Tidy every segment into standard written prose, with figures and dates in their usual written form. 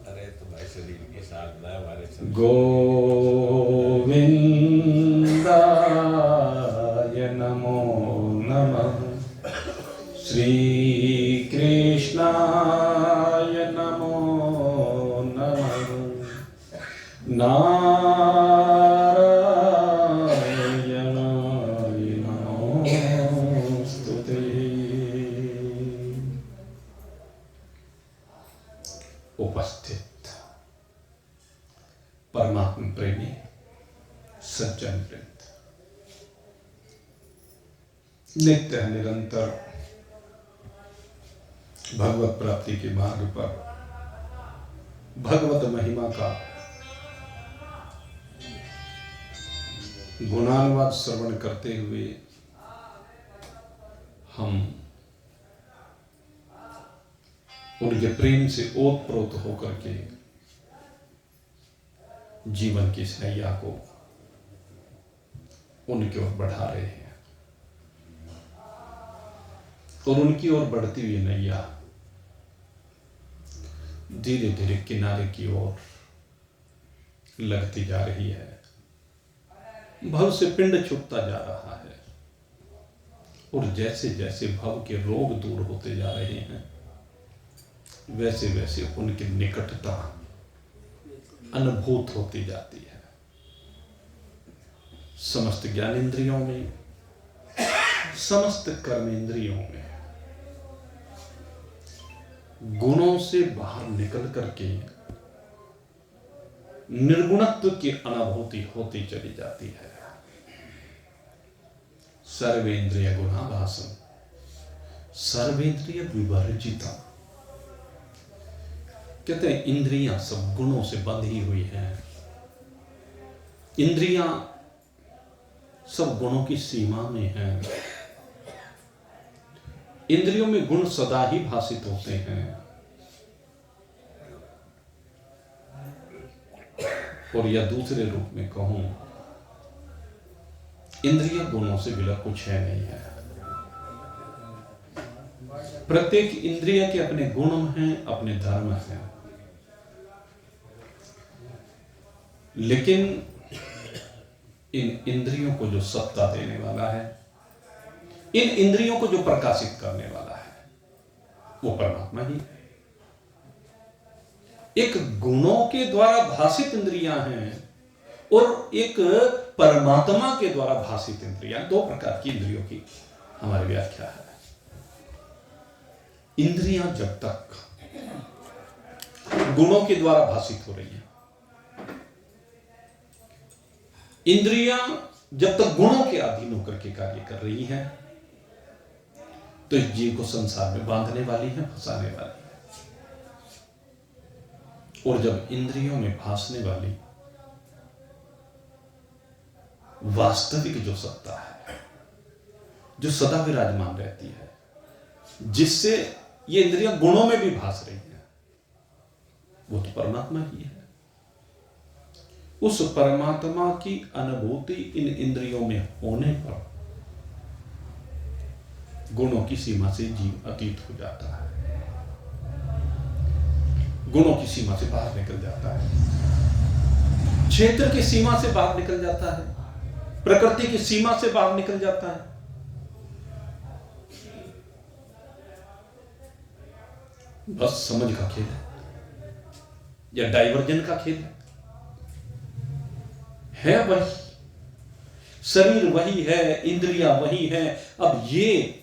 अरे तुम्हारे शरीर की साधना हमारे गोविंदाय नमो नमः। श्री कृष्णाय नमो नमः। नारायणाय नमोस्तुते। उपस्थित परमात्मा प्रेमी सज्जन वृंद, नित्य निरंतर भगवत प्राप्ति के मार्ग पर भगवत महिमा का गुणानुवाद श्रवण करते हुए हम उनके प्रेम से ओतप्रोत होकर के जीवन की इस नैया को उनकी ओर बढ़ा रहे हैं और उनकी ओर बढ़ती हुई नैया धीरे धीरे किनारे की ओर लगती जा रही है। भव से पिंड छूटता जा रहा है और जैसे जैसे भव के रोग दूर होते जा रहे हैं वैसे वैसे उनकी निकटता अनुभूत होती जाती है। समस्त ज्ञानेंद्रियों में, समस्त कर्मेंद्रियों में गुणों से बाहर निकल करके निर्गुणत्व की अनुभूति होती चली जाती है। सर्वेंद्रिय गुणाभासम सर्वेंद्रिय विवर्जितम। कहते हैं इंद्रियां सब गुणों से बंधी हुई हैं। इंद्रियां सब गुणों की सीमा में हैं। इंद्रियों में गुण सदा ही भासित होते हैं और या दूसरे रूप में कहूं, इंद्रिय गुणों से बिना कुछ है नहीं है। प्रत्येक इंद्रिय के अपने गुण हैं, अपने धर्म हैं, लेकिन इन इंद्रियों को जो सत्ता देने वाला है, इन इंद्रियों को जो प्रकाशित करने वाला है, वो परमात्मा ही है। एक गुणों के द्वारा भासित इंद्रियां हैं और एक परमात्मा के द्वारा भासित इंद्रियां। दो प्रकार की इंद्रियों की हमारी व्याख्या है। इंद्रियां जब तक गुणों के द्वारा भासित हो रही हैं, इंद्रियां जब तक गुणों के अधीन होकर के कार्य कर रही हैं तो इस जीव को संसार में बांधने वाली है, फंसाने वाली है। और जब इंद्रियों में भासने वाली वास्तविक जो सत्ता है, जो सदा विराजमान रहती है, जिससे ये इंद्रियां गुणों में भी भास रही हैं, वो तो परमात्मा ही है। उस परमात्मा की अनुभूति इन इंद्रियों में होने पर गुणों की सीमा से जीव अतीत हो जाता है, गुणों की सीमा से बाहर निकल जाता है, क्षेत्र की सीमा से बाहर निकल जाता है, प्रकृति की सीमा से बाहर निकल जाता है। बस समझ का खेल है या डाइवर्जन का खेल है वही, शरीर वही है, इंद्रियां वही है। अब ये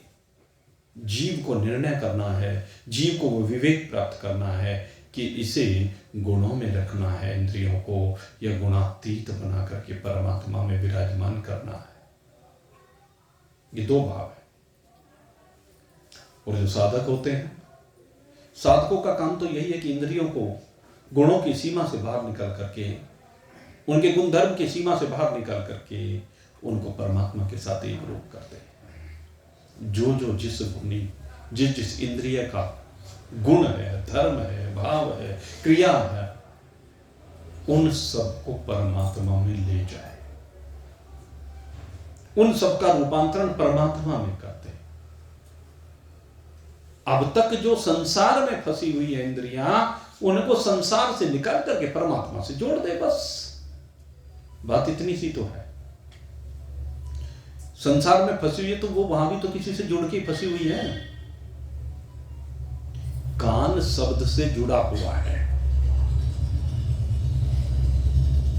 जीव को निर्णय करना है, जीव को वो विवेक प्राप्त करना है कि इसे गुणों में रखना है इंद्रियों को, या गुणातीत बना करके परमात्मा में विराजमान करना है। ये दो भाव है। और जो साधक होते हैं, साधकों का काम तो यही है कि इंद्रियों को गुणों की सीमा से बाहर निकल करके, उनके गुणधर्म की सीमा से बाहर निकल करके उनको परमात्मा के साथ एक रूप करते हैं। जो जो जिस गुणी, जिस जिस इंद्रिय का गुण है, धर्म है, भाव है, क्रिया है, उन सबको परमात्मा में ले जाए, उन सबका रूपांतरण परमात्मा में करते हैं। अब तक जो संसार में फंसी हुई है इंद्रियां, उनको संसार से निकाल करके परमात्मा से जोड़ दे, बस बात इतनी सी तो है। संसार में फंसी हुई है तो वो वहां भी तो किसी से जुड़ के फंसी हुई है। कान शब्द से जुड़ा हुआ है।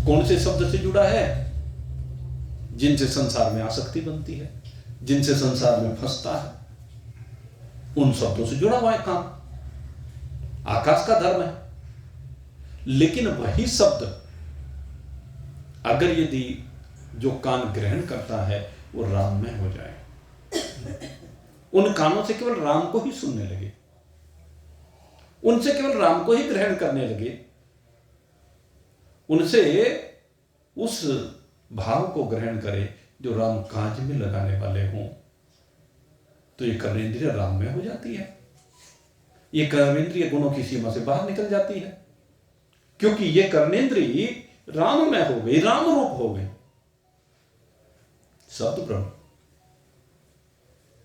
कौन से शब्द से जुड़ा है? जिनसे संसार में आसक्ति बनती है, जिनसे संसार में फंसता है, उन शब्दों से जुड़ा हुआ है कान। आकाश का धर्म है। लेकिन वही शब्द अगर यदि जो कान ग्रहण करता है वो राम में हो जाए, उन कानों से केवल राम को ही सुनने लगे, उनसे केवल राम को ही ग्रहण करने लगे, उनसे उस भाव को ग्रहण करे जो राम काज में लगाने वाले हों, तो ये कर्मेंद्रिय राम में हो जाती है। ये कर्मेंद्रिय गुणों की सीमा से बाहर निकल जाती है, क्योंकि ये कर्मेंद्रिय राम में हो गई, राम रूप हो गई। शब्द ब्रह्म,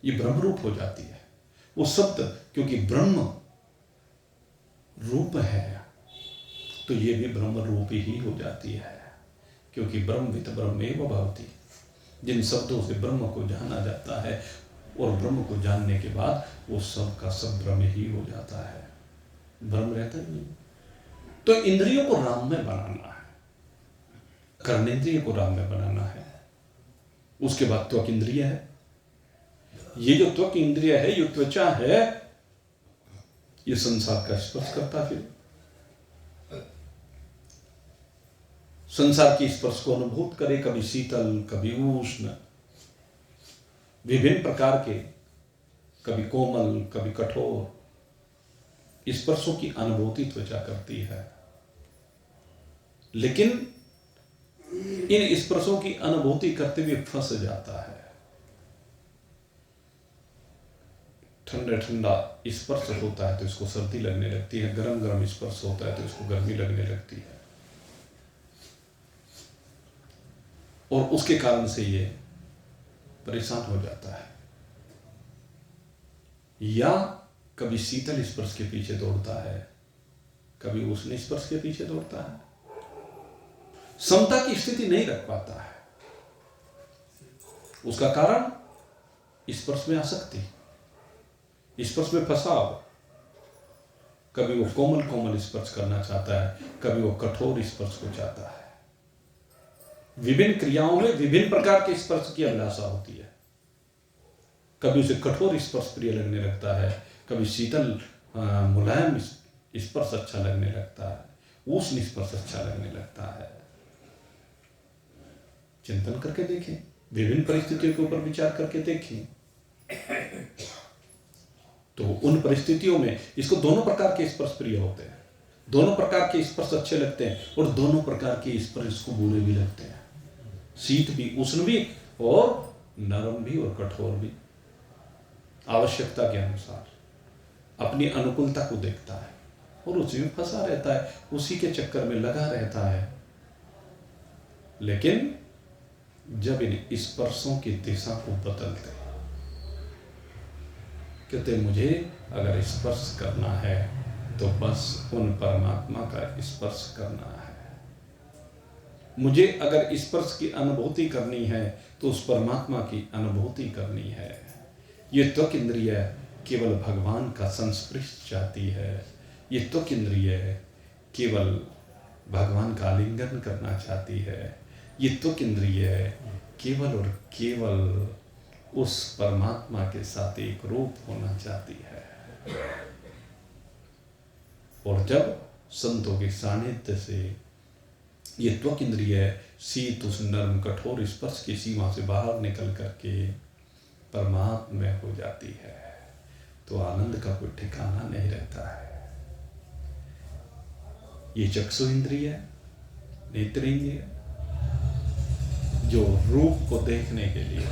ये ब्रह्म रूप हो जाती है वो शब्द, क्योंकि ब्रह्म रूप है तो ये भी ब्रह्म रूप ही हो जाती है, क्योंकि ब्रह्मवित् ब्रह्मेव भवति। जिन शब्दों से ब्रह्म को जाना जाता है और ब्रह्म को जानने के बाद वो सब का सब ब्रह्म ही हो जाता है, ब्रह्म रहता ही नहीं। तो इंद्रियों को राम में बनाना है, कर्मेंद्रिय को राम में बनाना है। उसके बाद त्वक इंद्रिय है। ये जो त्वक इंद्रिय है, ये त्वचा है, ये संसार का स्पर्श करता है। फिर संसार की स्पर्श को अनुभूत करे, कभी शीतल, कभी उष्ण, विभिन्न प्रकार के, कभी कोमल, कभी कठोर स्पर्शों की अनुभूति त्वचा करती है। लेकिन इन स्पर्शों की अनुभूति करते हुए फंस जाता है। ठंडा ठंडा स्पर्श होता है तो इसको सर्दी लगने लगती है, गरम गरम स्पर्श होता है तो इसको गर्मी लगने लगती है, और उसके कारण से ये परेशान हो जाता है। या कभी शीतल स्पर्श के पीछे दौड़ता है, कभी उष्ण स्पर्श के पीछे दौड़ता है, समता की स्थिति नहीं रख पाता है। उसका कारण स्पर्श में आसक्ति, स्पर्श में फंसाव। कभी वो कोमल कोमल स्पर्श करना चाहता है, कभी वो कठोर स्पर्श को चाहता है। विभिन्न क्रियाओं में विभिन्न प्रकार के स्पर्श की अभिलाषा होती है। कभी उसे कठोर स्पर्श प्रिय लगने लगता है, कभी शीतल मुलायम स्पर्श अच्छा लगने लगता है, उष्ण स्पर्श अच्छा लगने लगता है। चिंतन करके देखें, विभिन्न परिस्थितियों के ऊपर विचार करके देखें, तो उन परिस्थितियों में इसको दोनों प्रकार के स्पर्श प्रिय होते हैं, दोनों प्रकार के स्पर्श अच्छे लगते हैं, और दोनों प्रकार के स्पर्श इसको बुरे भी लगते हैं। शीत भी, उष्ण भी, और नरम भी और कठोर भी। आवश्यकता के अनुसार अपनी अनुकूलता को देखता है और उसी में फंसा रहता है, उसी के चक्कर में लगा रहता है। लेकिन जब इन स्पर्शों की दिशा को बदलते, कहते मुझे अगर स्पर्श करना है तो बस उन परमात्मा का स्पर्श करना है, मुझे अगर स्पर्श की अनुभूति करनी है तो उस परमात्मा की अनुभूति करनी है। ये त्वक इंद्रिय केवल भगवान का संस्पर्श चाहती है, ये त्वक इंद्रिय केवल भगवान का आलिंगन करना चाहती है, ये त्वक इंद्रिय केवल और केवल उस परमात्मा के साथ एक रूप होना चाहती है। और जब संतों के सानिध्य से ये त्वक इंद्रिय शीत उष्ण नर्म कठोर स्पर्श की सीमा से बाहर निकल करके परमात्मा में हो जाती है, तो आनंद का कोई ठिकाना नहीं रहता है। ये चक्षु इंद्रिय, नेत्र इंद्रिय, जो रूप को देखने के लिए,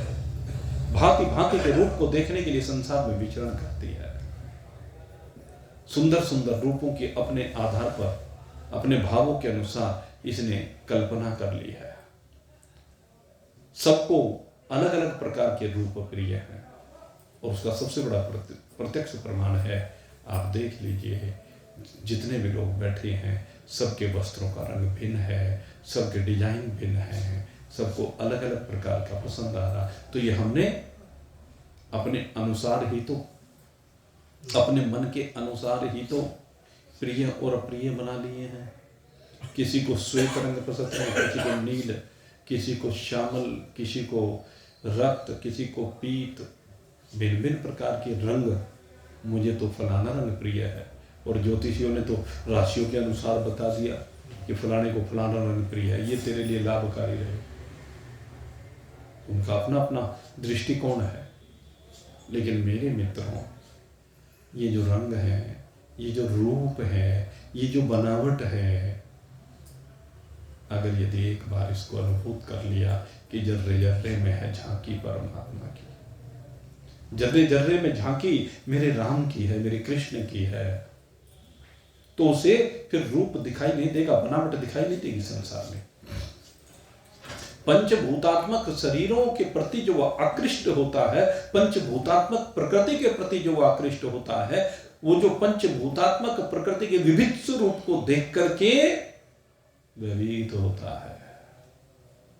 भांति भांति के रूप को देखने के लिए संसार में विचरण करती है। सुंदर सुंदर रूपों के अपने आधार पर, अपने भावों के अनुसार इसने कल्पना कर ली है। सबको अलग अलग प्रकार के रूप प्रिय हैं, और उसका सबसे बड़ा प्रत्यक्ष प्रमाण है, आप देख लीजिए जितने भी लोग बैठे हैं सबके वस्त्रों का रंग भिन्न है, सबके डिजाइन भिन्न है, सबको अलग अलग प्रकार का पसंद आ रहा। तो ये हमने अपने अनुसार ही तो, अपने मन के अनुसार ही तो प्रिय और अप्रिय बना लिए हैं। किसी को श्वेत रंग पसंद है, किसी को नील, किसी को श्यामल, किसी को रक्त, किसी को पीत, भिन्न भिन्न प्रकार के रंग। मुझे तो फलाना रंग प्रिय है, और ज्योतिषियों ने तो राशियों के अनुसार बता दिया कि फलाने को फलाना रंग प्रिय है, ये तेरे लिए लाभकारी रहे। उनका अपना अपना दृष्टिकोण है। लेकिन मेरे मित्रों, ये जो रंग है, ये जो रूप है, ये जो बनावट है, अगर यदि एक बार इसको अनुभूत कर लिया कि जर्रे जर्रे में है झांकी परमात्मा की, जर्रे जर्रे में झांकी मेरे राम की है, मेरे कृष्ण की है, तो उसे फिर रूप दिखाई नहीं देगा, बनावट दिखाई नहीं देगी संसार में। पंचभूतात्मक शरीरों के प्रति जो वह आकृष्ट होता है, पंचभूतात्मक प्रकृति के प्रति जो वह आकृष्ट होता है, वो जो पंचभूतात्मक प्रकृति के विविध स्वरूप को देख करके व्यतीत होता है।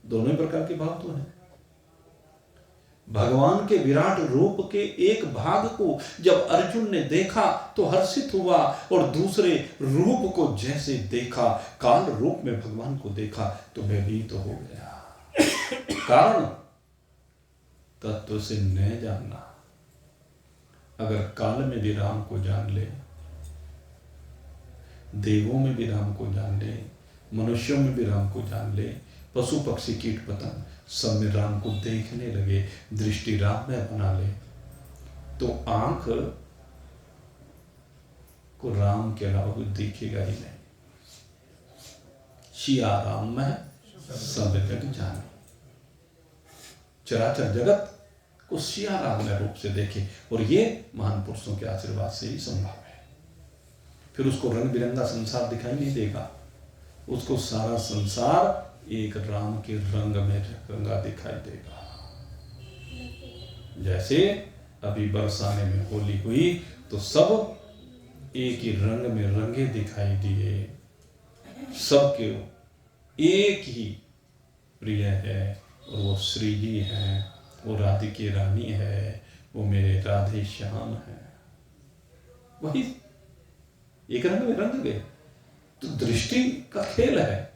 दोनों ही प्रकार के भाव तो हैं। भगवान के विराट रूप के एक भाग को जब अर्जुन ने देखा तो हर्षित हुआ, और दूसरे रूप को जैसे देखा, काल रूप में भगवान को देखा तो व्यतीत हो गया। कारण तत्व से न जानना। अगर काल में भी राम को जान ले, देवों में भी राम को जान ले, मनुष्यों में भी राम को जान ले, पशु पक्षी कीट पतंग सब में राम को देखने लगे, दृष्टि राम में बना ले, तो आंख को राम के अलावा कुछ दिखेगा ही नहीं। सिया राम में सब जग जाने। चराचर जगत को सिया राम में रूप से देखे, और ये महान पुरुषों के आशीर्वाद से ही संभव है। फिर उसको रंग बिरंगा संसार दिखाई नहीं देगा, उसको सारा संसार एक राम के रंग में रंगा दिखाई देगा। जैसे अभी बरसाने में होली हुई तो सब एक ही रंग में रंगे दिखाई दिए, सबके एक ही प्रिय है, और वो श्री जी है, वो राधिके रानी है, वो मेरे राधे श्याम है। वही एक रंग में रंग गए। तो दृष्टि का खेल है,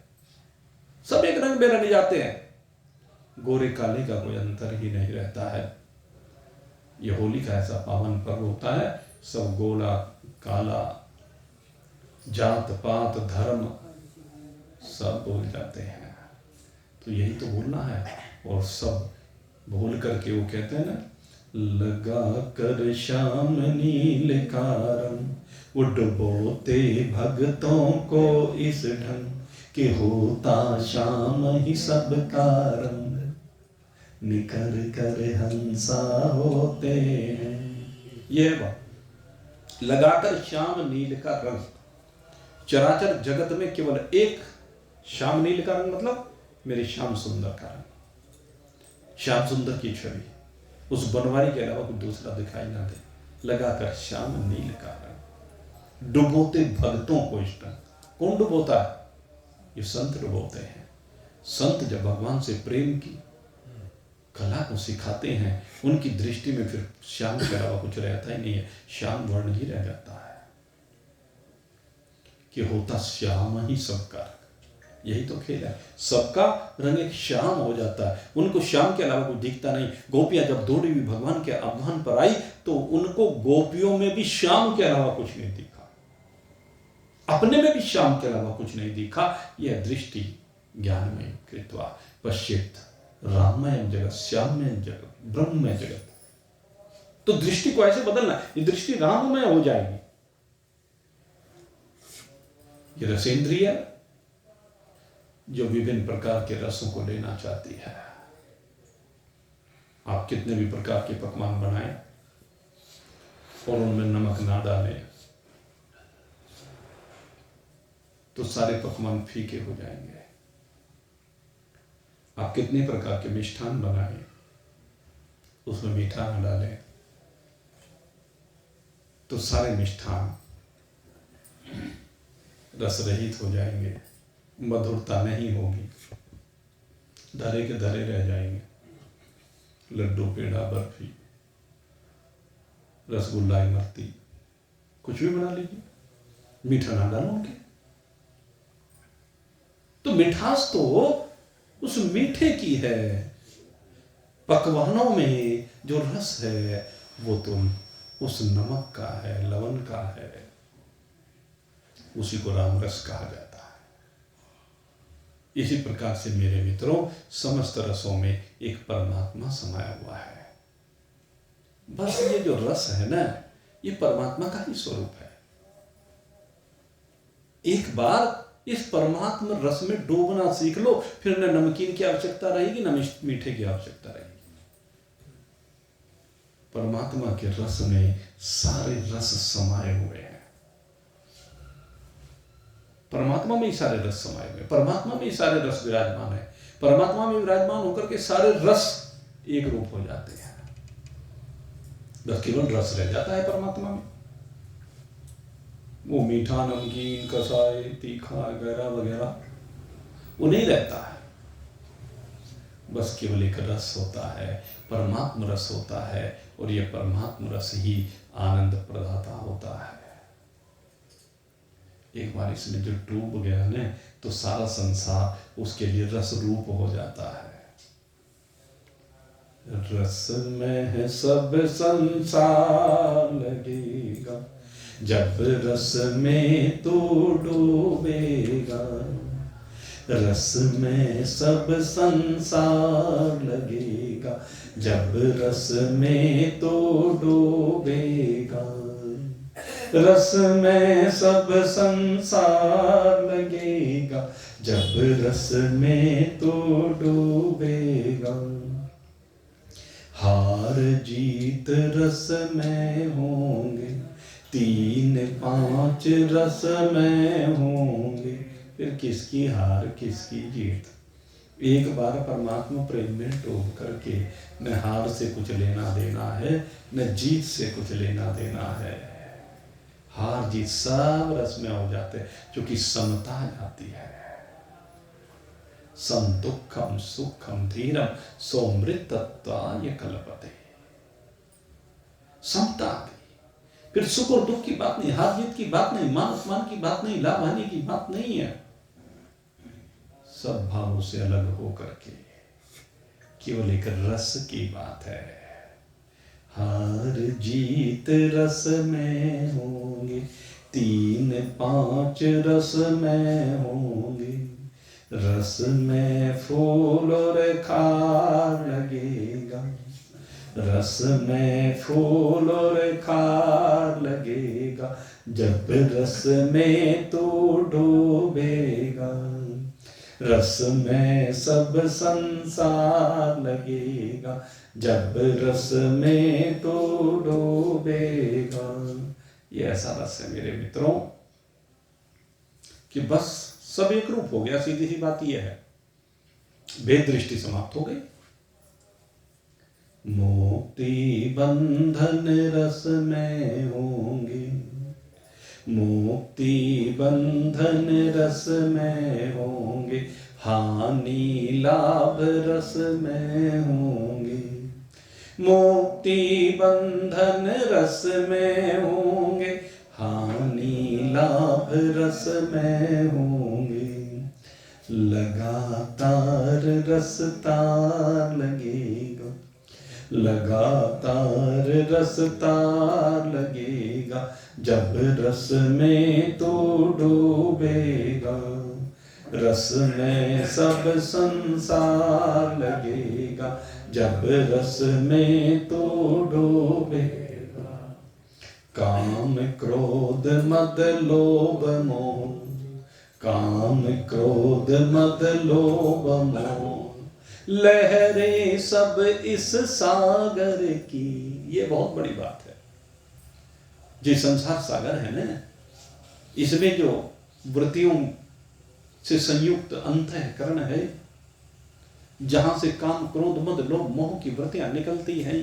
सब एक रंग में रंग जाते हैं। गोरे काले का कोई अंतर ही नहीं रहता है। ये होली का ऐसा पावन पर्व होता है, सब गोरा काला, जात पात धर्म सब भूल जाते हैं। तो यही तो भूलना है, और सब भूल करके वो कहते हैं ना, लगा कर श्याम नील का रंग, वो डुबोते भक्तों को इस ढंग, कि होता श्याम ही सब का रंग, निखर कर हंसा होते हैं। ये बात लगाकर श्याम नील का रंग। चराचर जगत में केवल एक श्याम नील का रंग, मतलब मेरे श्याम सुंदर का रंग, श्याम सुंदर की छवि, उस बनवारी के अलावा कुछ दूसरा दिखाई ना दे। लगाकर श्याम नील का रंग, डुबोते भक्तों को इस ढंग। कौन डुबोता है? ये संत डुबोते हैं। संत जब भगवान से प्रेम की कला को सिखाते हैं, उनकी दृष्टि में फिर श्याम के अलावा कुछ रहता ही नहीं है, श्याम वर्ण ही रह जाता है, कि होता श्याम ही सबका रंग। यही तो खेल है, सबका रंग एक श्याम हो जाता है, उनको श्याम के अलावा कुछ दिखता नहीं। गोपियां जब दौड़ी हुई भगवान के आह्वान पर आई तो उनको गोपियों में भी श्याम के अलावा कुछ नहीं दिखा, अपने में भी श्याम के अलावा कुछ नहीं दिखा। यह दृष्टि ज्ञान में कृत्वा पश्चित राममय जगत, श्याममय जगत, ब्रह्ममय जगत। तो दृष्टि को ऐसे बदलना, ये दृष्टि राममय हो जाएगी। ये रसेंद्रिय जो विभिन्न प्रकार के रसों को लेना चाहती है। आप कितने भी प्रकार के पकवान बनाएं और उनमें नमक ना डालें तो सारे पकवान फीके हो जाएंगे। आप कितने प्रकार के मिष्ठान बनाएं, उसमें मीठा न डालें तो सारे मिष्ठान रस रहित हो जाएंगे, मधुरता नहीं होगी, धरे के धरे रह जाएंगे। लड्डू, पेड़ा, बर्फी, रसगुल्ला, इमरती, कुछ भी बना लीजिए, मीठा ना डालो उनके। तो मिठास तो उस मीठे की है, पकवानों में जो रस है वो तो उस नमक का है, लवण का है, उसी को राम रस कहा जाता है। इसी प्रकार से मेरे मित्रों, समस्त रसों में एक परमात्मा समाया हुआ है। बस ये जो रस है ना, ये परमात्मा का ही स्वरूप है। एक बार इस परमात्मा रस में डूबना सीख लो, फिर न नमकीन की आवश्यकता रहेगी, न मीठे की आवश्यकता रहेगी। परमात्मा के रस में सारे रस समाये हुए हैं। परमात्मा में ही सारे रस समाये हुए हैं, परमात्मा में ही सारे रस विराजमान है। परमात्मा में विराजमान होकर के सारे रस एक रूप हो जाते हैं। बस केवल रस रह जाता है परमात्मा में। वो मीठा, नमकीन, कसाई, तीखा वगैरह वगैरह वो नहीं रहता है। बस केवल एक रस होता है, परमात्मा रस होता है, और यह परमात्मा रस ही आनंद प्रदाता होता है। एक बार इसमें जो डूब गया ना, तो सारा संसार उसके लिए रस रूप हो जाता है। रस में है सब संसार लगेगा, जब रस में तू डूबेगा। रस में सब संसार लगेगा, जब रस में तो डूबेगा। रस में सब संसार लगेगा, जब रस में तो डूबेगा। हार जीत रस में होंगे, 3 5 रस में होंगे, फिर किसकी हार किसकी जीत। एक बार परमात्मा प्रेम में डूब करके न हार से कुछ लेना देना है, न जीत से कुछ लेना देना है। हार जीत सब रस में हो जाते हैं, क्योंकि समता जाती है। सम दुखम सुखम धीरम सौमृतत्वाय कल्पते। समता आ गई, फिर सुख और दुख की बात नहीं, हार जीत की बात नहीं, मान अपमान की बात नहीं, लाभ हानि की बात नहीं है। सब भावों से अलग हो करके केवल एक रस की बात है। हार जीत रस में होंगे, 3 5 रस में होंगे। रस में फूल और खार लगेगा, रस में फूल और खार लगेगा, जब रस में तो डूबेगा। रस में सब संसार लगेगा, जब रस में तो डूबेगा। ये ऐसा रस है मेरे मित्रों कि बस सब एक रूप हो गया। सीधी सी बात यह है, भेद दृष्टि समाप्त हो गई। मुक्ति बंधन रस में होंगे, मुक्ति बंधन रस में होंगे। हानि लाभ रस में होंगे, मुक्ति बंधन रस में होंगे। हानि लाभ रस में होंगे। लगातार रस तार लगेगा, लगातार रस तार लगेगा, जब रस में तो डूबेगा। रस में सब संसार लगेगा, जब रस में तो डूबेगा। काम क्रोध मद लोभ मोह, काम क्रोध मद लोभ मोह। लहरें सब इस सागर की। ये बहुत बड़ी बात है। जो संसार सागर है ना, इसमें जो वृत्तियों से संयुक्त अंतःकरण है, जहां से काम क्रोध मद लोभ मोह की वृत्तियां निकलती हैं,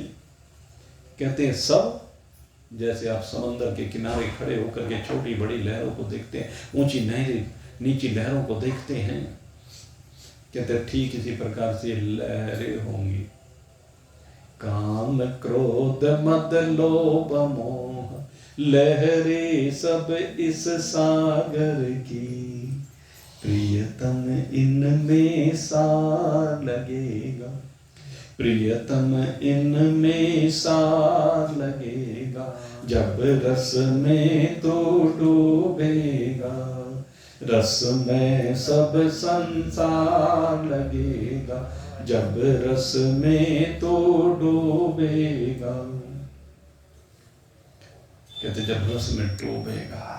कहते हैं सब जैसे आप समंदर के किनारे खड़े होकर के छोटी बड़ी लहरों को देखते हैं, ऊंची नहरें नीची लहरों को देखते हैं, कहते ठीक इसी प्रकार से लहरें होंगी। काम क्रोध मद लोभ मोह लहरें सब इस सागर की, प्रियतम इनमें सार लगेगा, प्रियतम इनमें सार लगेगा, जब रस में तो डूबेगा, रस में सब संसार लगेगा, जब रस में तो डूबेगा। कहते जब रस में डूबेगा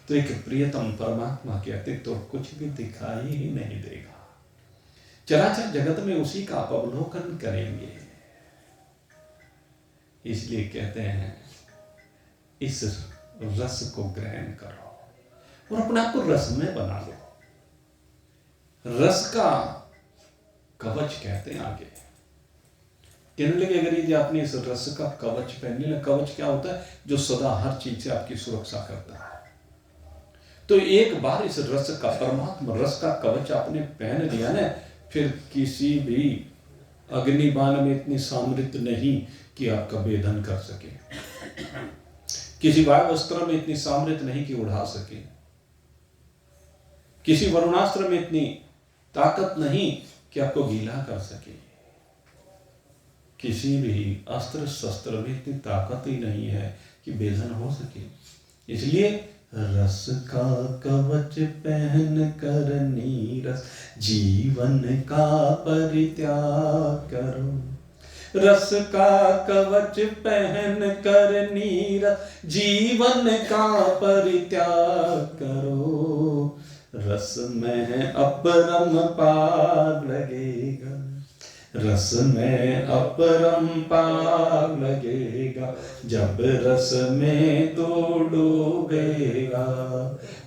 तो एक प्रियतम परमात्मा के अतिरिक्त तो कुछ भी दिखाई ही नहीं देगा। चराचर जगत में उसी का आप अवलोकन करेंगे। इसलिए कहते हैं इस रस को ग्रहण करो और अपने आप को रस में बना लो। रस का कवच कहते हैं आगे, कहने लगे अगर यदि आपने इस रस का कवच पहन लिया, कवच क्या होता है? जो सदा हर चीज से आपकी सुरक्षा करता है। तो एक बार इस रस का, परमात्मा रस का कवच आपने पहन लिया ना, फिर किसी भी अग्निबाण में इतनी सामर्थ्य नहीं कि आपका भेदन कर सके, किसी वायुअस्त्र में इतनी सामर्थ्य नहीं कि उड़ा सके, किसी वरुणास्त्र में इतनी ताकत नहीं कि आपको गीला कर सके, किसी भी अस्त्र शस्त्र में इतनी ताकत ही नहीं है कि भेदन हो सके। इसलिए रस का कवच पहन कर नीरस जीवन का परित्याग करो, रस का कवच पहन कर नीरस जीवन का परित्याग करो, रस में अपरम पार लगेगा, रस में अपरम पार लगेगा, जब रस में तो डूबेगा,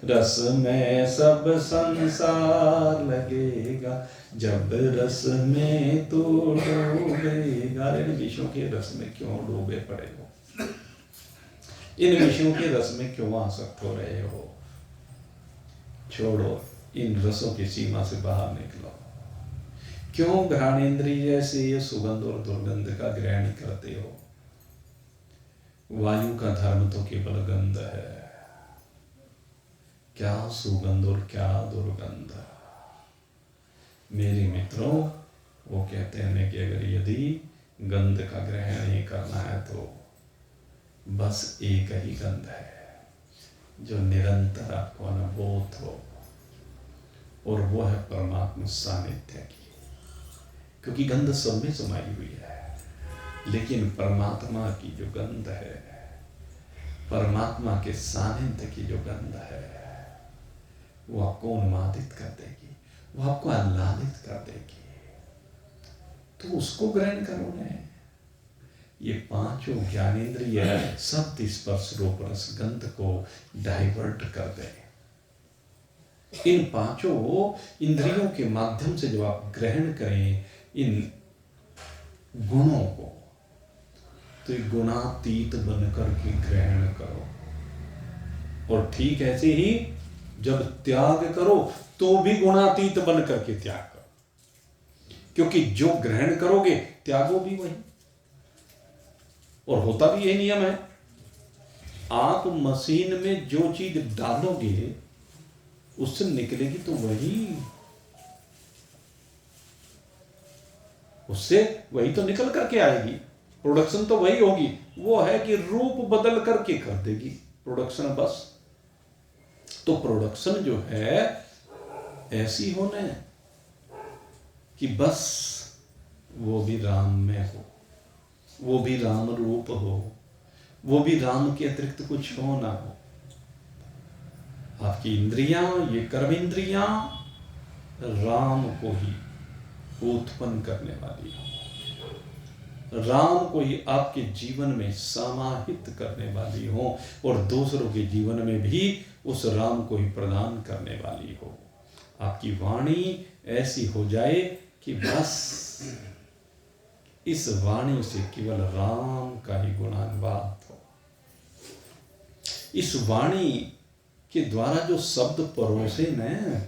रस में सब संसार लगेगा, जब रस में तो डूबेगा। इन विषयों के रस में क्यों डूबे पड़े हो? इन विषयों के रस में क्यों आसक्त हो रहे हो? छोड़ो, इन रसों की सीमा से बाहर निकलो। क्यों घ्राणेन्द्रिय से ये सुगंध और दुर्गंध का ग्रहण करते हो? वायु का धर्म तो केवल गंध है, क्या सुगंध और क्या दुर्गंध। मेरे मित्रों, वो कहते हैं कि अगर यदि गंध का ग्रहण ही करना है तो बस एक ही गंध है जो निरंतर आपको अनुभूत हो, और वो है परमात्मा सानिध्य की। क्योंकि गंध सब में समाई हुई है, लेकिन परमात्मा की जो गंध है, परमात्मा के सानिध्य की जो गंध है, वो आपको उन्मादित कर देगी, वो आपको आह्लादित कर देगी। तो उसको ग्रहण करो ना। ये पांचों ज्ञानेंद्रिय शब्द स्पर्श रूप रस गंध को डाइवर्ट कर दे। इन पांचों इंद्रियों के माध्यम से जो आप ग्रहण करें इन गुणों को, तो गुणातीत बनकर के ग्रहण करो। और ठीक ऐसे ही जब त्याग करो तो भी गुणातीत बनकर के त्याग करो, क्योंकि जो ग्रहण करोगे त्यागो भी वही। और होता भी यही नियम है। आप मशीन में जो चीज डालोगे उससे निकलेगी तो वही, उससे वही तो निकल करके आएगी। प्रोडक्शन तो वही होगी। वो है कि रूप बदल करके कर देगी प्रोडक्शन बस। तो प्रोडक्शन जो है ऐसी होने कि बस वो भी राम में हो, वो भी राम रूप हो, वो भी राम के अतिरिक्त कुछ हो ना हो। आपकी इंद्रियां, ये कर्म इंद्रियां राम को ही उत्पन्न करने वाली हो, राम को ही आपके जीवन में समाहित करने वाली हो, और दूसरों के जीवन में भी उस राम को ही प्रदान करने वाली हो। आपकी वाणी ऐसी हो जाए कि बस इस वाणी से केवल राम का ही गुणान्वाद हो। इस वाणी के द्वारा जो शब्द परोसे न,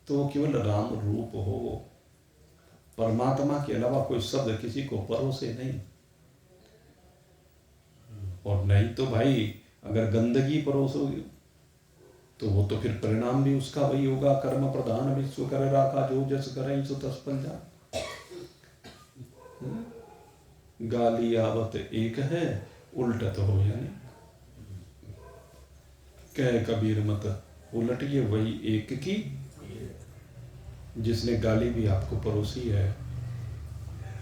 तो वो केवल राम रूप हो। परमात्मा के अलावा कोई शब्द किसी को परोसे नहीं। और नहीं तो भाई अगर गंदगी परोसोगे तो वो तो फिर परिणाम भी उसका वही होगा, कर्म प्रधान विश्व कर राखा जो जस करें सो तस पंजा। गाली आवत एक है, उल्टत हो यानी कह कबीर मत उलटिए वही एक की। जिसने गाली भी आपको परोसी है,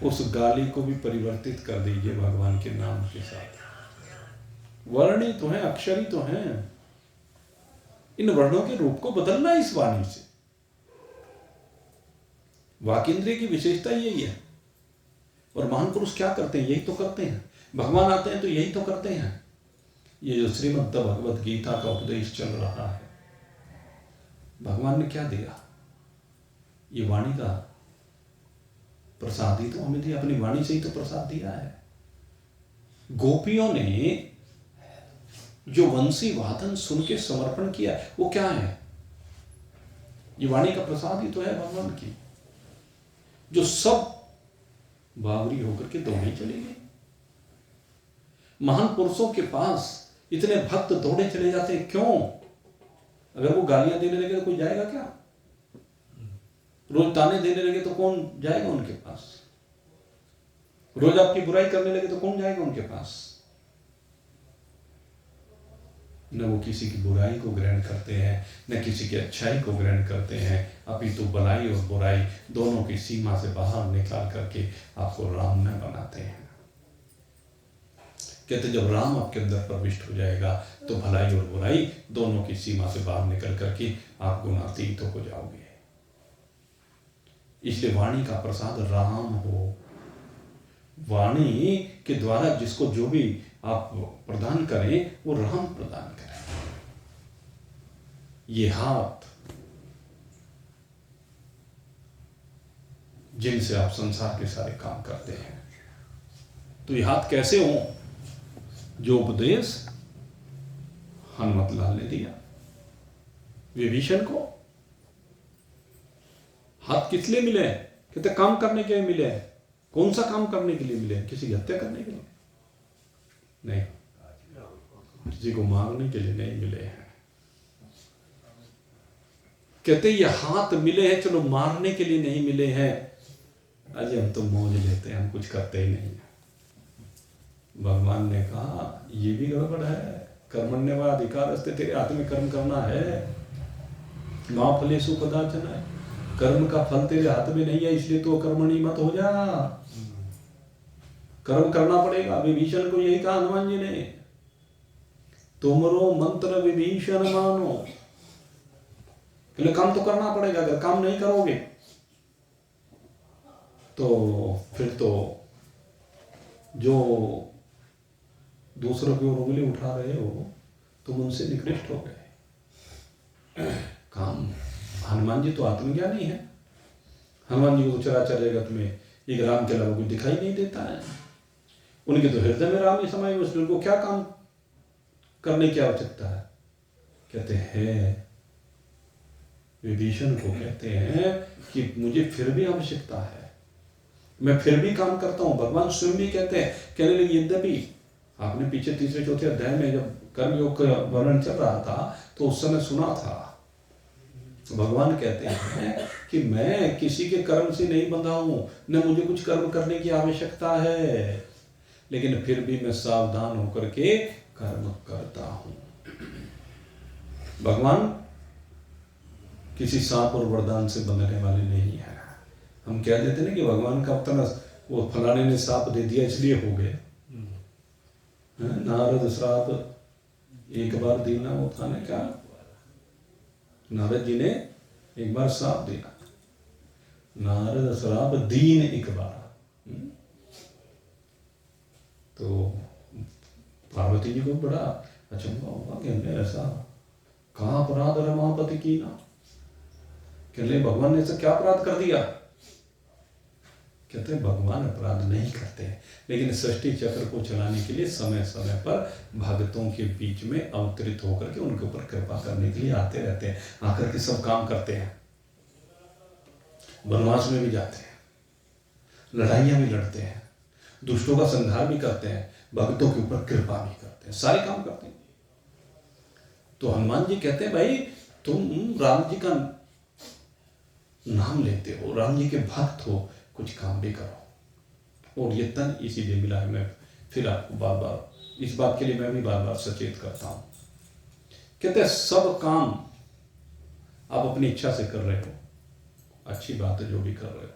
उस गाली को भी परिवर्तित कर दीजिए भगवान के नाम के साथ। वर्ण ही तो है, अक्षर ही तो है। इन वर्णों के रूप को बदलना इस वाणी से। वाक इंद्रिय की विशेषता यही है। और महान पुरुष क्या करते हैं? यही तो करते हैं। भगवान आते हैं तो यही तो करते हैं। ये जो श्रीमद् भगवत गीता का उपदेश चल रहा है, भगवान ने क्या दिया? ये वाणी का प्रसाद ही तो हमें दिया। अपनी वाणी से ही तो प्रसाद दिया है। गोपियों ने जो वंशी वादन सुन के समर्पण किया, वो क्या है? ये वाणी का प्रसाद ही तो है भगवान की। जो सब बावरी होकर के दौड़े चले गए। महान पुरुषों के पास इतने भक्त दौड़े चले जाते हैं, क्यों? अगर वो गालियां देने लगे तो कोई जाएगा क्या? रोज ताने देने लगे तो कौन जाएगा उनके पास? रोज आपकी बुराई करने लगे तो कौन जाएगा उनके पास? न वो किसी की बुराई को ग्रहण करते हैं, न किसी की अच्छाई को ग्रहण करते हैं। अपितु भलाई और बुराई दोनों की सीमा से बाहर निकाल करके आपको राममय बनाते हैं। कहते जब राम आपके अंदर प्रविष्ट हो जाएगा तो भलाई और बुराई दोनों की सीमा से बाहर निकल करके आप गुणातीत हो जाओगे। इसलिए वाणी का प्रसाद राम हो। वाणी के द्वारा जिसको जो भी आप प्रदान करें वो राम प्रदान करें। ये हाथ जिनसे आप संसार के सारे काम करते हैं, तो ये हाथ कैसे हो? जो उपदेश हनुमत लाल ने दिया विभीषण को। हाथ किस लिए मिले? कहते काम करने के लिए मिले। कौन सा काम करने के लिए मिले? किसी की हत्या करने के लिए नहीं, किसी को मारने के लिए नहीं मिले हैं। कहते ये हाथ मिले हैं, चलो मारने के लिए नहीं मिले हैं। अजय हम तो मौज लेते हैं, हम कुछ करते ही नहीं। भगवान ने कहा ये भी गड़बड़ है। कर्मण्यवा अधिकारस्ते, तेरे हाथ में कर्म करना है। मां फलेषु कदाचन है, कर्म का फल तेरे हाथ में नहीं है, इसलिए तो कर्मणि मत हो जा। कर्म करना पड़ेगा। विभीषण को यही कहा हनुमान जी ने, तुमरो मंत्र विभीषण मानो। काम तो करना पड़ेगा। अगर काम नहीं करोगे तो फिर तो जो दूसरों की ओर उंगली उठा रहे हो तुम उनसे निकृष्ट हो गए। काम हनुमान जी तो आत्मज्ञानी है। हनुमान जी को चराचर जगत में एक राम के अलावा कुछ दिखाई नहीं देता है। उनके तो हृदय में राम ही समाये हुए, उनको क्या काम करने की आवश्यकता है? कहते हैं विभीषण को कहते हैं कि मुझे फिर भी आवश्यकता है, मैं फिर भी काम करता हूं। भगवान स्वयं भी कहते हैं, कहने लगे यद्यपि आपने पीछे तीसरे चौथे अध्याय में जब कर्मयोग का वर्णन चल रहा था तो उस समय सुना था। तो भगवान कहते हैं कि मैं किसी के कर्म से नहीं बंधा हूं, न मुझे कुछ कर्म करने की आवश्यकता है, लेकिन फिर भी मैं सावधान होकर के कर्म करता हूं। भगवान किसी सांप और वरदान से बंधने वाले नहीं है। हम कह देते ना कि भगवान का उतना वो फलाने ने सांप दे दिया इसलिए हो गए। नारद श्राप एक बार देना, वो था ना क्या, नारद जी ने एक बार श्राप दिया। नारद श्राप दीन एक बार। तो पार्वती जी को बड़ा अचंभा हुआ कि हमने ऐसा कहा अपराध रमापति की ना, कहले भगवान ने ऐसा क्या अपराध कर दिया कहते हैं भगवान अपराध नहीं करते हैं, लेकिन सृष्टि चक्र को चलाने के लिए समय समय पर भक्तों के बीच में अवतरित होकर के उनके ऊपर कृपा करने के लिए आते रहते हैं, आकर के सब काम करते हैं। वनवास में भी जाते हैं, लड़ाइयां भी लड़ते हैं, दुष्टों का संहार भी करते हैं, भक्तों के ऊपर कृपा भी करते हैं, सारे काम करते हैं। तो हनुमान जी कहते हैं भाई तुम राम जी का नाम लेते हो, राम जी के भक्त हो, कुछ काम भी करो। और ये तन इसीलिए मिला है। मैं फिर आपको बार बार इस बात के लिए मैं भी बार बार सचेत करता हूं। कहते हैं सब काम आप अपनी इच्छा से कर रहे हो, अच्छी बात है जो भी कर रहे हो,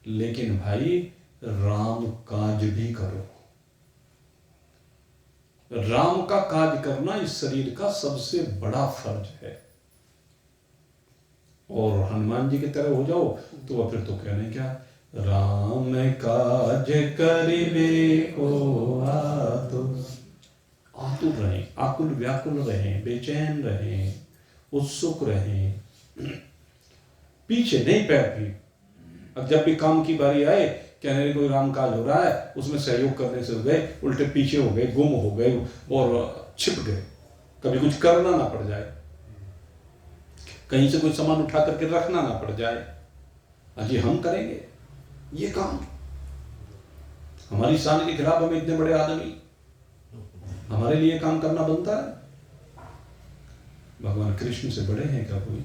लेकिन भाई राम काज भी करो। राम का काज करना इस शरीर का सबसे बड़ा फर्ज है। और हनुमान जी की तरह हो जाओ तो फिर तो कहने क्या, राम काज करिबे को आतुर रहे, आकुल व्याकुल रहे, बेचैन रहे, उत्सुक रहे, पीछे नहीं पैर भी। अब जब भी काम की बारी आए, कहने कोई राम काज हो रहा है, उसमें सहयोग करने से हो गए उल्टे पीछे हो गए, गुम हो गए और छिप गए, कभी कुछ करना ना पड़ जाए, कहीं से कोई सामान उठा करके रखना ना पड़ जाए। अजी हम करेंगे ये काम, हमारी शान के खिलाफ हमें इतने बड़े आदमी, हमारे लिए काम करना बनता है? भगवान कृष्ण से बड़े हैं क्या कोई,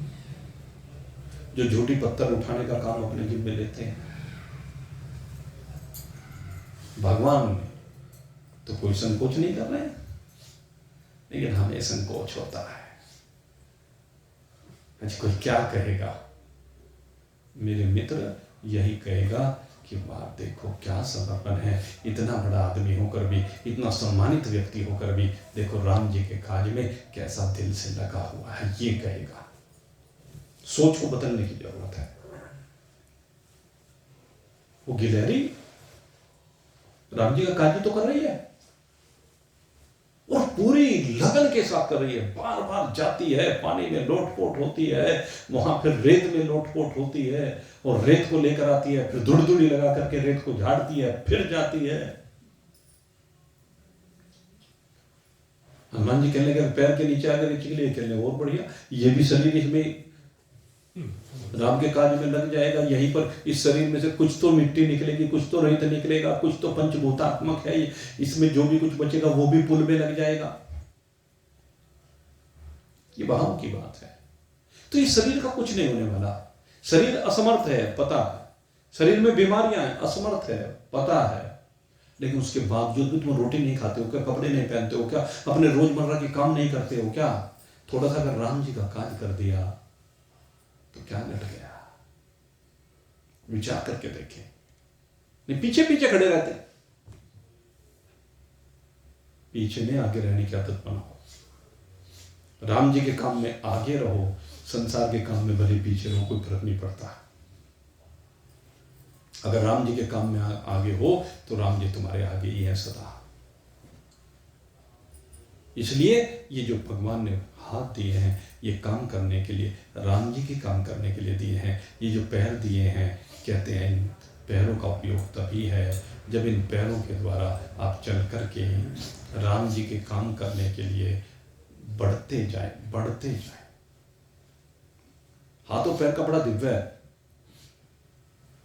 जो झूठी पत्थर उठाने का काम अपने जिम्मे लेते हैं? भगवान में तो कोई संकोच नहीं कर रहे हैं, लेकिन हमें संकोच होता है। अच्छा कोई क्या कहेगा? मेरे मित्र यही कहेगा कि बात देखो क्या समर्पण है, इतना बड़ा आदमी होकर भी, इतना सम्मानित व्यक्ति होकर भी देखो राम जी के काज में कैसा दिल से लगा हुआ है, ये कहेगा। सोच को बदलने की जरूरत है। वो गिलहरी राम जी का काज तो कर रही है और पूरी लगन के साथ कर रही है, बार बार जाती है, पानी में लोटपोट होती है, वहां फिर रेत में लोटपोट होती है और रेत को लेकर आती है, फिर धुड़धुड़ी लगा करके रेत को झाड़ती है, फिर जाती है। हनुमान जी कहने लगे पैर के नीचे आकर के लिए कहने और बढ़िया, ये भी शरीर इसमें राम के काज में लग जाएगा, यहीं पर इस शरीर में से कुछ तो मिट्टी निकलेगी, कुछ तो रेत निकलेगा, कुछ तो पंचभूतात्मक है, इसमें जो भी कुछ बचेगा वो भी पुल में लग जाएगा। ये भाव की बात है। तो इस शरीर का कुछ नहीं होने वाला। शरीर असमर्थ है, पता है, शरीर में बीमारियां हैं, असमर्थ है, पता है, लेकिन उसके बावजूद भी तुम रोटी नहीं खाते हो क्या, कपड़े नहीं पहनते हो क्या, अपने रोजमर्रा के काम नहीं करते हो क्या? थोड़ा सा अगर राम जी का काज कर दिया तो क्या घट गया? विचार करके देखें। नहीं पीछे पीछे खड़े रहते, पीछे नहीं आगे रहने की आदत बनाओ। राम जी के काम में आगे रहो, संसार के काम में भले पीछे रहो, कोई फर्क नहीं पड़ता। अगर राम जी के काम में आगे हो तो राम जी तुम्हारे आगे ही है सदा। इसलिए ये जो भगवान ने हाथ दिए हैं ये काम करने के लिए, राम जी के काम करने के लिए दिए हैं। ये जो पैर दिए हैं, कहते हैं इन पैरों का उपयोग तभी है जब इन पैरों के द्वारा आप चल करके राम जी के काम करने के लिए बढ़ते जाए, बढ़ते जाए। हाथों पैर का बड़ा दिव्य है,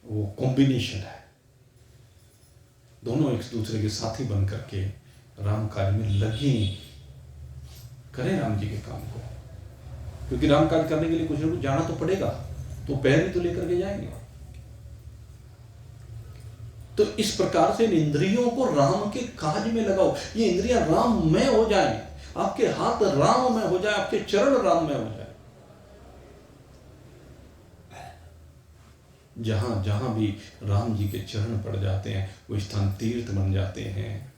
वो कॉम्बिनेशन है, दोनों एक दूसरे के साथी बन करके राम कार्य में लगे, करें राम जी के काम को। क्योंकि राम कार्य करने के लिए कुछ ना कुछ जाना तो पड़ेगा, तो पैर ही तो लेकर के जाएंगे। तो इस प्रकार से इन इंद्रियों को राम के काज में लगाओ। ये इंद्रियां राममय हो जाएं, आपके हाथ राममय हो जाए, आपके चरण राममय हो जाए। जहां जहां भी राम जी के चरण पड़ जाते हैं वो स्थान तीर्थ बन जाते हैं।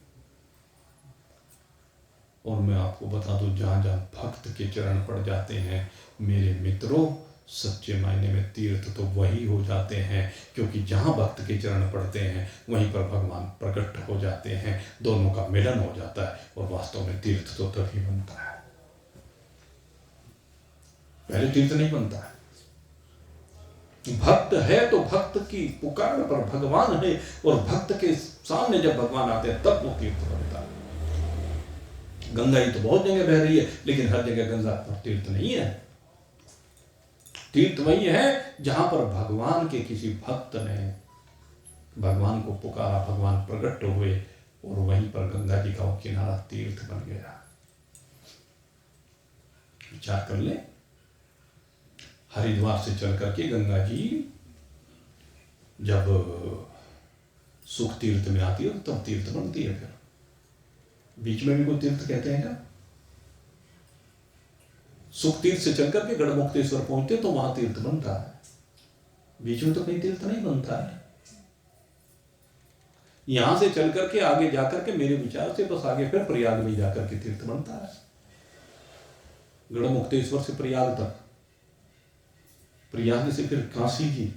और मैं आपको बता दूं, जहां जहां भक्त के चरण पड़ जाते हैं मेरे मित्रों, सच्चे मायने में तीर्थ तो वही हो जाते हैं। क्योंकि जहां भक्त के चरण पड़ते हैं वहीं पर भगवान प्रकट हो जाते हैं, दोनों का मिलन हो जाता है और वास्तव में तीर्थ तो तभी बनता है, पहले तीर्थ नहीं बनता है। भक्त है तो भक्त की पुकार पर भगवान है, और भक्त के सामने जब भगवान आते हैं तब वो तीर्थ बनता है। गंगा ही तो बहुत जगह बह रही है, लेकिन हर जगह गंगा पर तीर्थ नहीं है। तीर्थ वही है जहां पर भगवान के किसी भक्त ने भगवान को पुकारा, भगवान प्रकट हुए, और वहीं पर गंगा जी का वो किनारा तीर्थ बन गया। विचार कर ले, हरिद्वार से चल करके गंगा जी जब सुख तीर्थ में आती है तब तीर्थ बनती है। फिर बीच में भी कोई तीर्थ कहते हैं क्या? सुख तीर्थ से चल करके गढ़मुक्तेश्वर पहुंचते तो वहां तीर्थ बनता है, बीच में तो कहीं तीर्थ नहीं बनता है। यहां से चल करके आगे जाकर के मेरे विचार से बस आगे फिर प्रयाग में जाकर के तीर्थ बनता है। गढ़मुक्तेश्वर से प्रयाग तक, प्रयाग से फिर काशी जी,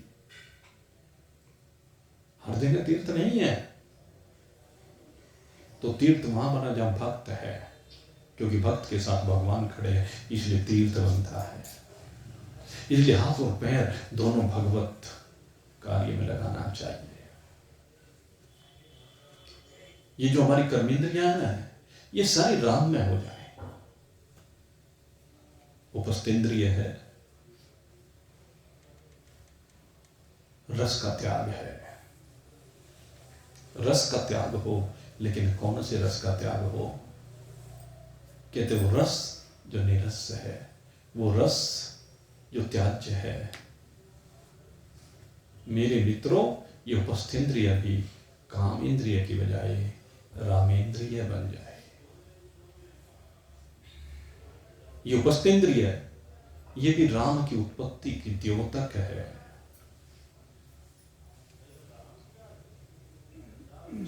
हर जगह तीर्थ नहीं है। तो तीर्थ वहां बना जहां भक्त है, क्योंकि भक्त के साथ भगवान खड़े हैं, इसलिए तीर्थ बनता है। इसलिए हाथ और पैर दोनों भगवत कार्य में लगाना चाहिए। ये जो हमारी कर्मेंद्रियां है ना, ये सारी राम में हो जाए। उपस्थेंद्रिय है, रस का त्याग है। रस का त्याग हो, लेकिन कौन से रस का त्याग हो? कहते वो रस जो निरस है, वो रस जो त्याज्य है। मेरे मित्रों, ये उपस्थेंद्रिय भी काम इंद्रिय की बजाय रामेंद्रिय बन जाए। ये उपस्थेंद्रिय, ये भी राम की उत्पत्ति की द्योतक है।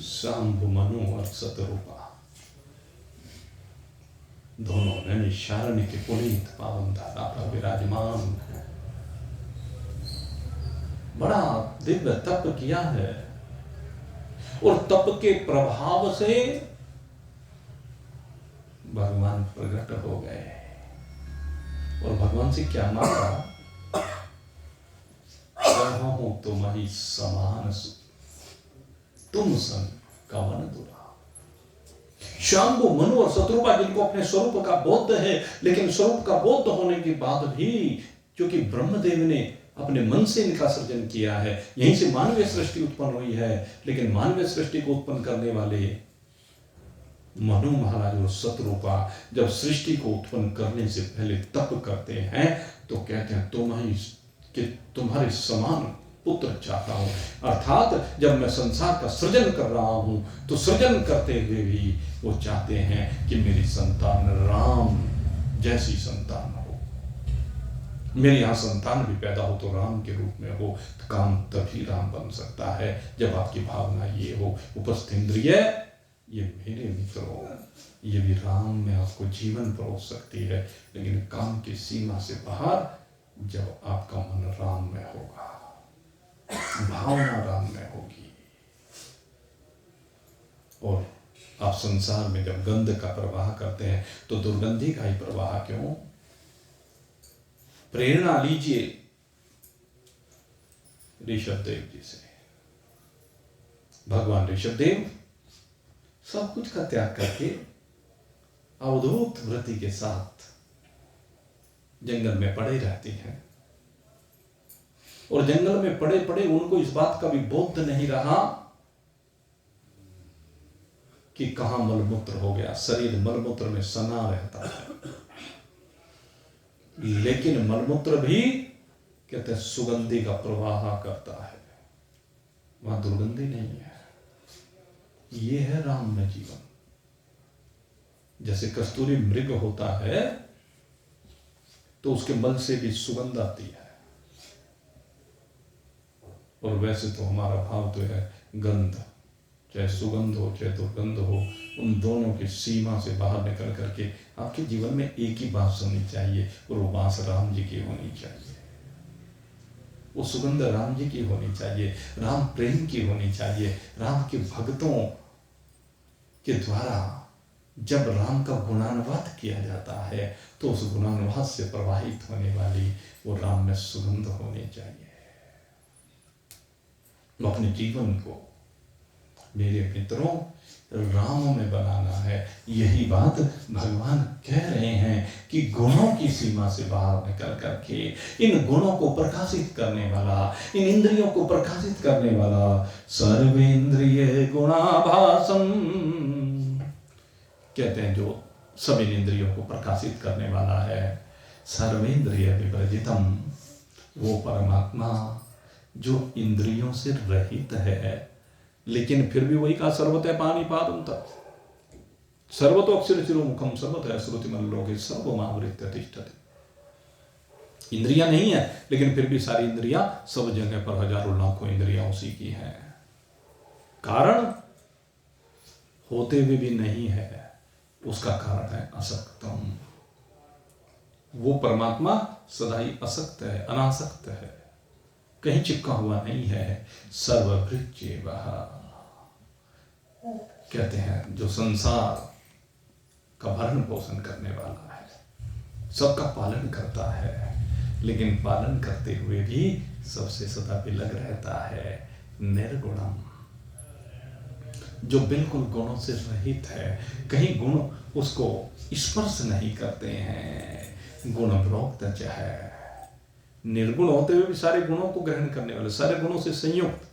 शांभु मनु और सतरूपा दोनों नैमिषारण्य के पुनीत पावन धारा पर विराजमान है। बड़ा दिव्य तप किया है, और तप के प्रभाव से भगवान प्रकट हो गए। और भगवान से क्या मांगा? हूं तुम्हारी समान तुम सन कवन दुरा। शांभु मनु और शत्रुपा, जिनको अपने स्वरूप का बोध है, लेकिन स्वरूप का बोध होने के बाद भी, क्योंकि ब्रह्मदेव ने अपने मन से इनका सृजन किया है, यहीं से मानवीय सृष्टि उत्पन्न हुई है, लेकिन मानवीय सृष्टि को उत्पन्न करने वाले मनु महाराज और शत्रुपा जब सृष्टि को उत्पन्न करने से पहले तप करते हैं तो कहते हैं तुम्हारे समान पुत्र चाहता हूं। अर्थात जब मैं संसार का सृजन कर रहा हूं तो सृजन करते हुए भी वो चाहते हैं कि मेरी संतान राम जैसी संतान हो। मेरे यहां संतान भी पैदा हो तो राम के रूप में हो। तो काम तभी राम बन सकता है जब आपकी भावना ये हो। उपस्थेंद्रिय, ये मेरे मित्रों, ये भी राम में आपको जीवन परोस सकती है, लेकिन काम की सीमा से बाहर जब आपका मन राम में होगा, भावना राम में होगी। और आप संसार में जब गंध का प्रवाह करते हैं तो दुर्गंधी का ही प्रवाह क्यों? प्रेरणा लीजिए ऋषभदेव जी से। भगवान ऋषभदेव सब कुछ का त्याग करके अवधूत वृत्ति के साथ जंगल में पड़े रहते हैं, और जंगल में पड़े पड़े उनको इस बात का भी बोध नहीं रहा कि कहां मलमूत्र हो गया। शरीर मलमूत्र में सना रहता है, लेकिन मलमूत्र भी कहते हैं सुगंधि का प्रवाह करता है, वहां दुर्गंधि नहीं है। ये है राम में जीवन। जैसे कस्तूरी मृग होता है तो उसके मल से भी सुगंध आती है, और वैसे तो हमारा भाव तो है गंध, चाहे सुगंध हो चाहे दुर्गंध हो, उन दोनों की सीमा से बाहर निकल करके आपके जीवन में एक ही बात सुननी चाहिए, और वो बात राम जी की होनी चाहिए। वो सुगंध राम जी की होनी चाहिए, राम प्रेम की होनी चाहिए। राम के भक्तों के द्वारा जब राम का गुणानुवाद किया जाता है तो उस गुणानुवाद से प्रवाहित होने वाली वो राम में सुगंध होनी चाहिए। अपने जीवन को मेरे मित्रों राम में बनाना है। यही बात भगवान कह रहे हैं कि गुणों की सीमा से बाहर निकल करके इन गुणों को प्रकाशित करने वाला, इन इंद्रियों को प्रकाशित करने वाला, सर्वेंद्रिय गुणाभासम कहते हैं, जो सब इन इंद्रियों को प्रकाशित करने वाला है, सर्वेंद्रिय विवर्जितम, वो परमात्मा जो इंद्रियों से रहित है, लेकिन फिर भी वही कहा सर्वतः पाणिपादं तत् सर्वतो अक्षरशिरो मुखम सर्वतः श्रुतिमल्लोके सर्वमावृत्य तिष्ठति। इंद्रियां नहीं है, लेकिन फिर भी सारी इंद्रियां सब जगह पर हजारों लाखों इंद्रियां उसी की हैं। कारण होते हुए भी नहीं है, उसका कारण है असक्तम। वो परमात्मा सदा ही असक्त है, अनासक्त है, कहीं चिपका हुआ नहीं है। सर्वभृत्येवः कहते हैं जो संसार का भरण पोषण करने वाला है, सबका पालन करता है, लेकिन पालन करते हुए भी सबसे सदा विलग रहता है। निर्गुणम, जो बिल्कुल गुणों से रहित है, कहीं गुण उसको स्पर्श नहीं करते हैं। गुण प्रोक्त है, निर्गुण होते हुए भी सारे गुणों को ग्रहण करने वाले, सारे गुणों से संयुक्त,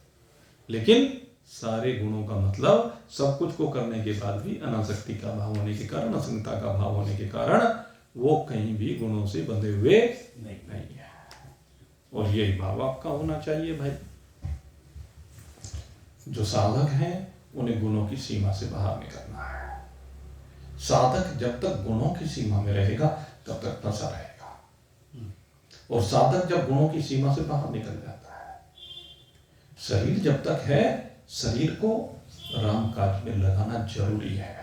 लेकिन सारे गुणों का मतलब सब कुछ को करने के बाद भी अनासक्ति का भाव होने के कारण, असंगता का भाव होने के कारण वो कहीं भी गुणों से बंधे हुए नहीं है। और यही भाव आपका होना चाहिए भाई। जो साधक हैं उन्हें गुणों की सीमा से बाहर निकलना है। साधक जब तक गुणों की सीमा में रहेगा तब तक फंसा रहेगा, और साधक जब गुणों की सीमा से बाहर निकल जाता है, शरीर जब तक है, शरीर को राम काज में लगाना जरूरी है।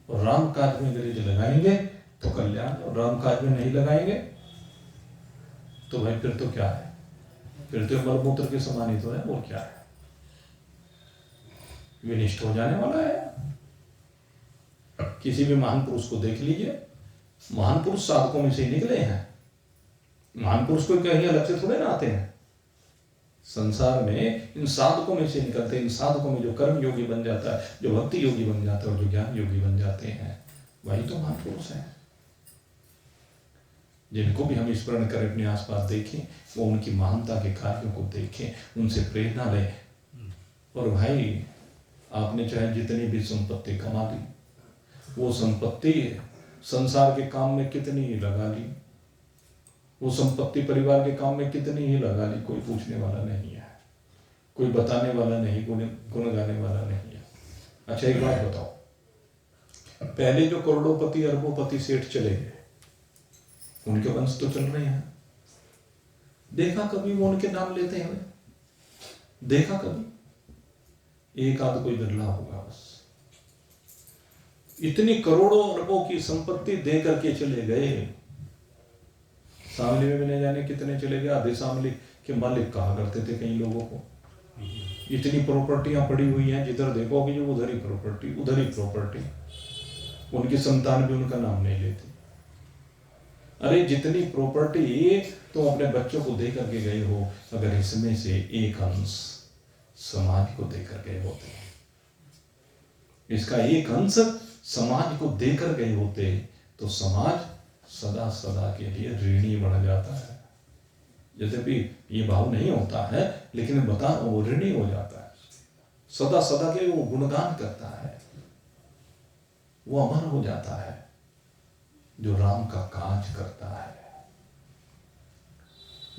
और राम काज में अगर लगाएंगे तो कल्याण, और राम काज में नहीं लगाएंगे तो भाई फिर तो क्या है, फिर तो मलमूत्र के समान ही तो है, वो क्या है, विनिष्ट हो जाने वाला है। किसी भी महान पुरुष को देख लीजिए, महान पुरुष साधकों में से निकले हैं। महान पुरुष को कहीं अलग से थोड़े ना आते हैं, संसार में इन साधकों में से निकलते हैं। इन साधकों में जो कर्म योगी बन जाता है, जो भक्ति योगी बन जाता है, और जो ज्ञान योगी बन जाते हैं, वही तो महान पुरुष हैं। जिनको भी हम स्मरण करें, अपने आसपास देखें, वो उनकी महानता के कार्यों को देखें, उनसे प्रेरणा लें। और भाई आपने चाहे जितनी भी संपत्ति कमा ली, वो संपत्ति संसार के काम में कितनी ही लगा ली, वो संपत्ति परिवार के काम में कितनी ही लगा ली, कोई पूछने वाला नहीं है, कोई बताने वाला नहीं, गुण गाने वाला नहीं है। अच्छा एक बात बताओ, पहले जो करोड़ोंपति अरबोंपति सेठ चले गए, उनके वंश तो चल रहे हैं। देखा कभी वो उनके नाम लेते हैं? देखा कभी? एक आध कोई बदलाव होगा बस। इतनी करोड़ों अरबों की संपत्ति दे करके चले गए, शामली में भी नहीं जाने कितने चले गए। आधे शामली के मालिक कहा करते थे कई लोगों को, इतनी प्रॉपर्टियां पड़ी हुई हैं, जिधर देखोगे जो उधर ही प्रॉपर्टी, उधर ही प्रॉपर्टी। उनकी संतान भी उनका नाम नहीं लेती। अरे जितनी प्रॉपर्टी तुम अपने बच्चों को दे करके गए हो, अगर इसमें से एक अंश समाज को देकर गए होते, इसका एक अंश समाज को देकर गए होते, तो समाज सदा सदा के लिए ऋणी बढ़ जाता है। यद्यपि ये भाव नहीं होता है, लेकिन बता वो ऋणी हो जाता है। सदा सदा के वो गुणगान करता है, वो अमर हो जाता है। जो राम का काज करता है,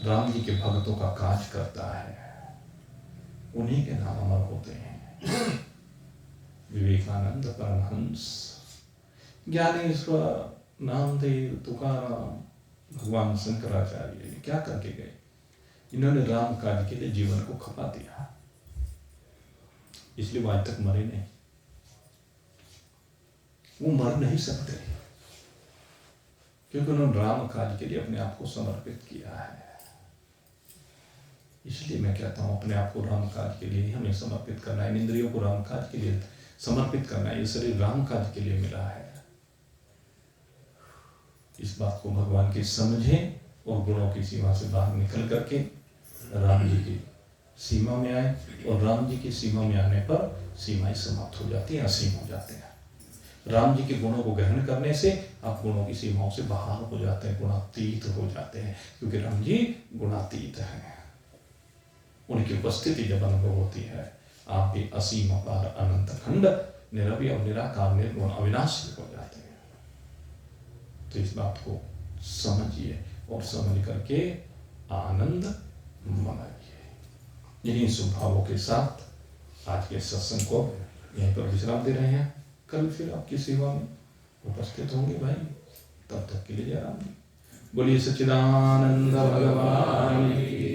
राम जी के भक्तों का काज करता है, उन्हीं के नाम अमर होते हैं। विवेकानंद, परमहंस, ज्ञानेश्वर, नामदेव, तुकाराम, भगवान शंकराचार्य, ये क्या करके गए? इन्होंने राम काज के लिए जीवन को खपा दिया, इसलिए वो आज तक मरे नहीं। वो मर नहीं सकते क्योंकि उन्होंने राम काज के लिए अपने आप को समर्पित किया है। इसलिए मैं कहता हूं अपने आप को राम काज के लिए हमें समर्पित करना है, इंद्रियों को राम काज के लिए समर्पित करना है। ये शरीर राम काज के लिए मिला है। इस बात को भगवान की समझें और गुणों की सीमा से बाहर निकल करके राम जी की सीमा में आए, और राम जी की सीमा में आने पर सीमाएं समाप्त हो जाती हैं, असीम हो जाते हैं। राम जी के गुणों को ग्रहण करने से आप गुणों की सीमाओं से बाहर हो जाते हैं, गुणातीत हो जाते हैं, क्योंकि राम जी गुणातीत हैं। उनकी उपस्थिति जब अनुभव होती है, आप भी असीम अपार अनंत खंड निरवय निराकार निर्गुण अविनाशी हो जाते हैं। तो इस बात को समझिए और समझ करके आनंद मनाइए। इन्हीं स्वभावों के साथ आज के सत्संग को यहीं पर विश्राम दे रहे हैं। कल फिर आपकी सेवा में उपस्थित होंगे भाई। तब तक के लिए जय राम जी। बोलिए सच्चिदानंद भगवान की।